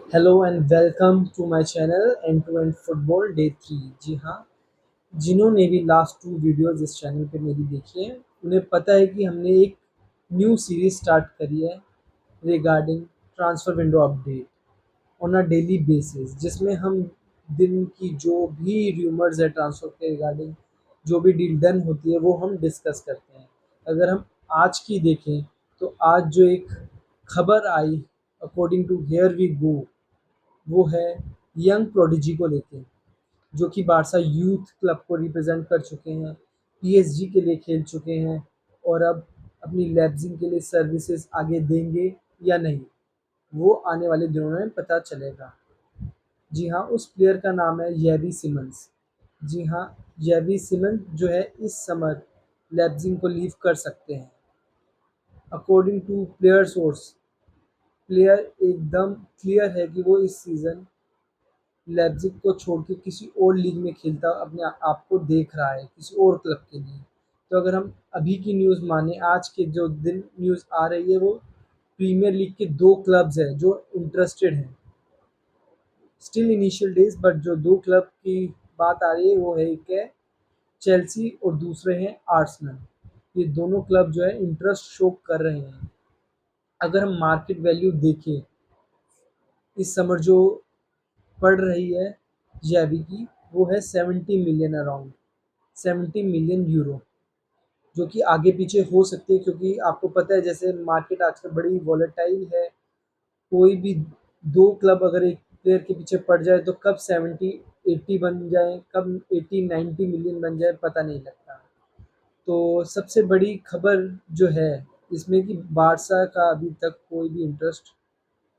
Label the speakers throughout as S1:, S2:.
S1: Hello and welcome to my channel and to and football day 3। जी हाँ, जिन्होंने भी लास्ट 2 वीडियोस इस चैनल पे मेरी देखी हैं उन्हें पता है कि हमने एक न्यू सीरीज स्टार्ट करी है regarding transfer window update on a daily basis, जिसमें हम दिन की जो भी र्यूमर्स है ट्रांसफ़र के रिगार्डिंग, जो भी डील डन होती है वो हम डिस्कस करते हैं। अगर हम आज की देखें तो आज जो एक खबर आई according to here we go, वो है यंग प्रोडिजी को लेके, जो कि बारसा यूथ क्लब को रिप्रेजेंट कर चुके हैं, पीएसजी के लिए खेल चुके हैं और अब अपनी लैप्जिंग के लिए सर्विसेज आगे देंगे या नहीं, वो आने वाले दिनों में पता चलेगा। जी हाँ, उस प्लेयर का नाम है येवी सिमंस। जी हाँ, येवी सिमंस जो है इस समर लैप्जिंग को लीव कर सकते हैं। According to player source, player एकदम क्लियर है कि वो इस सीज़न लेipzig को छोड़ के किसी और लीग में खेलता अपने आप को देख रहा है, किसी और क्लब के लिए। तो अगर हम अभी की न्यूज़ माने, आज के जो दिन न्यूज़ आ रही है, वो प्रीमियर लीग के 2 क्लब्स हैं जो इंटरेस्टेड हैं। स्टिल इनिशियल डेज, बट जो 2 क्लब की बात आ रही है वो है, एक है चेल्सी और दूसरे हैं आर्सेनल। ये दोनों क्लब जो है इंटरेस्ट शो कर रहे हैं। अगर हम मार्केट वैल्यू देखें, इस समर जो पड़ रही है जेवी की, वो है 70 मिलियन, अराउंड 70 मिलियन यूरो, जो कि आगे पीछे हो सकती है क्योंकि आपको पता है जैसे मार्केट आजकल बड़ी वॉलेटाइल है। कोई भी 2 क्लब अगर एक प्लेयर के पीछे पड़ जाए तो कब 70-80 बन जाए, कब 80-90 मिलियन बन जाए, पता नहीं लगता। तो सबसे बड़ी खबर जो है इसमें कि बारसा का अभी तक कोई भी इंटरेस्ट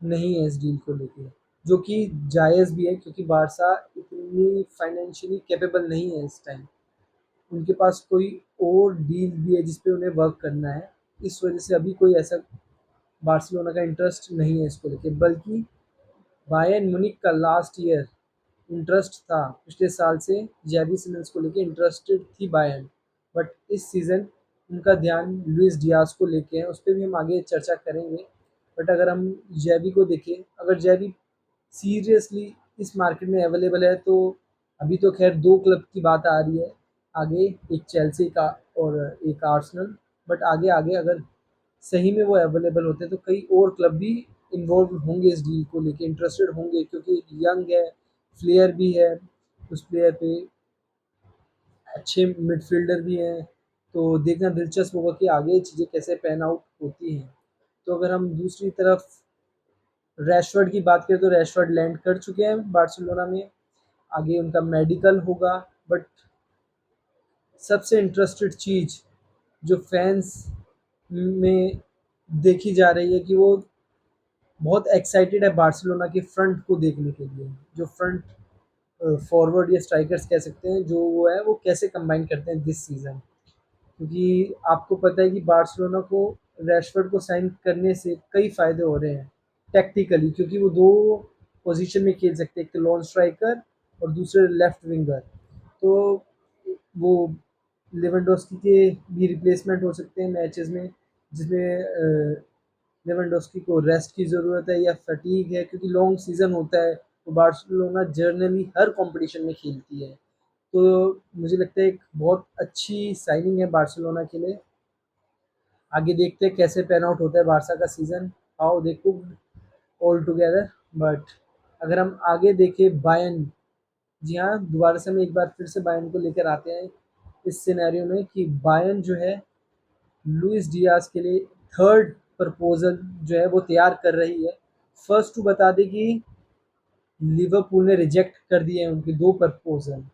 S1: नहीं है इस डील को लेके, जो कि जायज़ भी है क्योंकि बारसा इतनी फाइनेंशियली कैपेबल नहीं है इस टाइम। उनके पास कोई और डील भी है जिस पे उन्हें वर्क करना है। इस वजह से अभी कोई ऐसा बार्सिलोना का इंटरेस्ट नहीं है इसको लेके, बल्कि बायर्न म्यूनिख का लास्ट ईयर इंटरेस्ट था। पिछले साल से जेवी सिमंस को लेके इंटरेस्टेड थी बायर्न, बट इस सीज़न उनका ध्यान लुइस डियाज को लेके है, उस पर भी हम आगे चर्चा करेंगे। बट अगर हम जेवी को देखें, अगर जेवी सीरियसली इस मार्केट में अवेलेबल है तो अभी तो खैर 2 क्लब की बात आ रही है आगे, एक चेल्सी का और एक आर्सेनल। बट आगे आगे अगर सही में वो अवेलेबल होते हैं तो कई और क्लब भी इन्वॉल्व होंगे इस डील को लेके, इंटरेस्टेड होंगे क्योंकि यंग है, फ्लेयर भी है उस प्लेयर पे, अच्छे मिडफील्डर भी हैं। तो देखना दिलचस्प होगा कि आगे चीज़ें कैसे पैन आउट होती हैं। तो अगर हम दूसरी तरफ रैशफोर्ड की बात करें तो रैशफोर्ड लैंड कर चुके हैं बार्सिलोना में, आगे उनका मेडिकल होगा। बट सबसे इंटरेस्टेड चीज़ जो फैंस में देखी जा रही है कि वो बहुत एक्साइटेड है बार्सिलोना के फ्रंट को देखने के लिए, जो फ्रंट फॉरवर्ड या स्ट्राइकर्स कह सकते हैं, जो वो है वो कैसे कंबाइन करते हैं दिस सीज़न। क्योंकि आपको पता है कि बार्सिलोना को रैशफोर्ड को साइन करने से कई फ़ायदे हो रहे हैं टैक्टिकली, क्योंकि वो 2 पोजीशन में खेल सकते हैं, एक तो लॉन स्ट्राइकर और दूसरे लेफ्ट विंगर। तो वो लेवेंडोस्की के भी रिप्लेसमेंट हो सकते हैं मैचेस में, जिसमें लेवेंडोस्की को रेस्ट की ज़रूरत है या फटीग है, क्योंकि लॉन्ग सीज़न होता है। तो बार्सिलोना जर्नली हर कॉम्पिटिशन में खेलती है। तो मुझे लगता है एक बहुत अच्छी साइनिंग है बार्सिलोना के लिए। आगे देखते हैं कैसे पैन आउट होता है बारसा का season, how they cook all together. But अगर हम आगे देखें बायर्न, जी हाँ, दोबारा से हम एक बार फिर से बायर्न को लेकर आते हैं इस सिनेरियो में कि बायर्न जो है लुइस डियाज के लिए थर्ड प्रपोजल जो है वो तैयार कर रही है। फर्स्ट टू बता दें कि लिवरपूल ने रिजेक्ट कर दिए हैं उनके 2 प्रपोजल।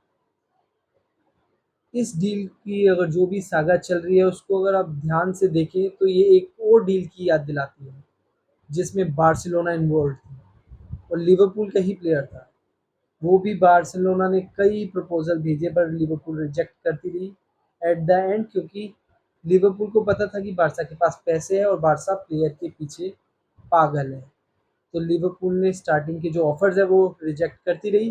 S1: इस डील की अगर जो भी सागा चल रही है उसको अगर आप ध्यान से देखें तो ये एक और डील की याद दिलाती है, जिसमें बार्सिलोना इन्वॉल्व थी और लिवरपूल का ही प्लेयर था। वो भी बार्सिलोना ने कई प्रपोजल भेजे पर लिवरपूल रिजेक्ट करती रही एट द एंड, क्योंकि लिवरपूल को पता था कि बारसा के पास पैसे है और बारसा प्लेयर के पीछे पागल है। तो लिवरपूल ने स्टार्टिंग के जो ऑफर्स है वो रिजेक्ट करती रही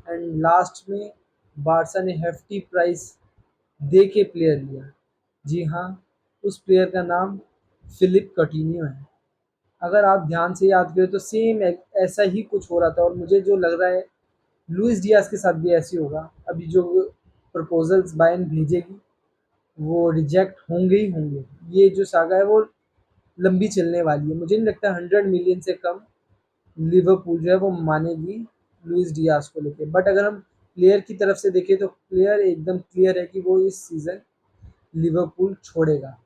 S1: एंड लास्ट में बारसा ने हेफ्टी प्राइस दे के प्लेयर लिया। जी हाँ, उस प्लेयर का नाम फिलिप कटिन्यो है। अगर आप ध्यान से याद करें तो सेम ऐसा ही कुछ हो रहा था, और मुझे जो लग रहा है लुइस डियाज के साथ भी ऐसे ही होगा। अभी जो प्रपोजल्स बायर्न भेजेगी वो रिजेक्ट होंगे ही होंगे। ये जो सागा है वो लंबी चलने वाली है। मुझे नहीं लगता 100 मिलियन से कम लिवरपूल जो है वो मानेगी लुइस डियाज को लेके। बट अगर हम प्लेयर की तरफ से देखें तो प्लेयर एकदम क्लियर है कि वो इस सीज़न लिवरपूल छोड़ेगा।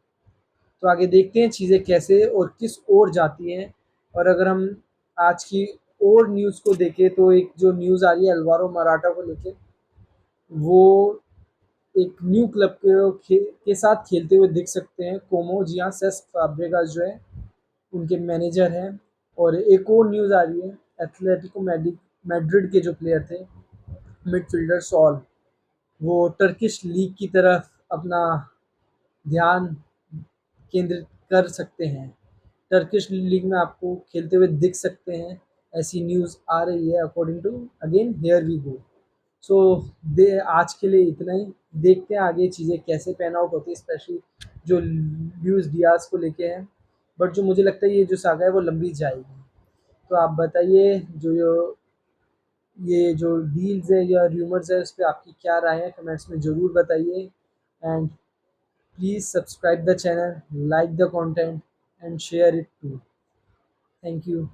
S1: तो आगे देखते हैं चीज़ें कैसे और किस ओर जाती हैं। और अगर हम आज की और न्यूज़ को देखें तो एक जो न्यूज़ आ रही है अल्वारो मराठा को लेके, वो एक न्यू क्लब के साथ खेलते हुए दिख सकते हैं। कोमो, जी हाँ, सेस्क फैब्रेगास जो है उनके मैनेजर हैं। और एक और न्यूज़ आ रही है एथलेटिको मैड्रिड के जो प्लेयर थे मिडफील्डर सॉल, वो टर्किश लीग की तरफ अपना ध्यान केंद्रित कर सकते हैं। टर्किश लीग में आपको खेलते हुए दिख सकते हैं, ऐसी न्यूज़ आ रही है according to again here we go. So they आज के लिए इतना ही। देखते हैं आगे चीज़ें कैसे पैन आउट होती है, स्पेशली जो लुइस डियाज को लेके है। बट जो मुझे लगता है ये जो सागा है वो लंबी जाएगी। तो आप बताइए ये जो डील्स है या र्यूमर्स है उस पर आपकी क्या राय है, कमेंट्स में ज़रूर बताइए। And please subscribe the channel, like the content and share it too. Thank you.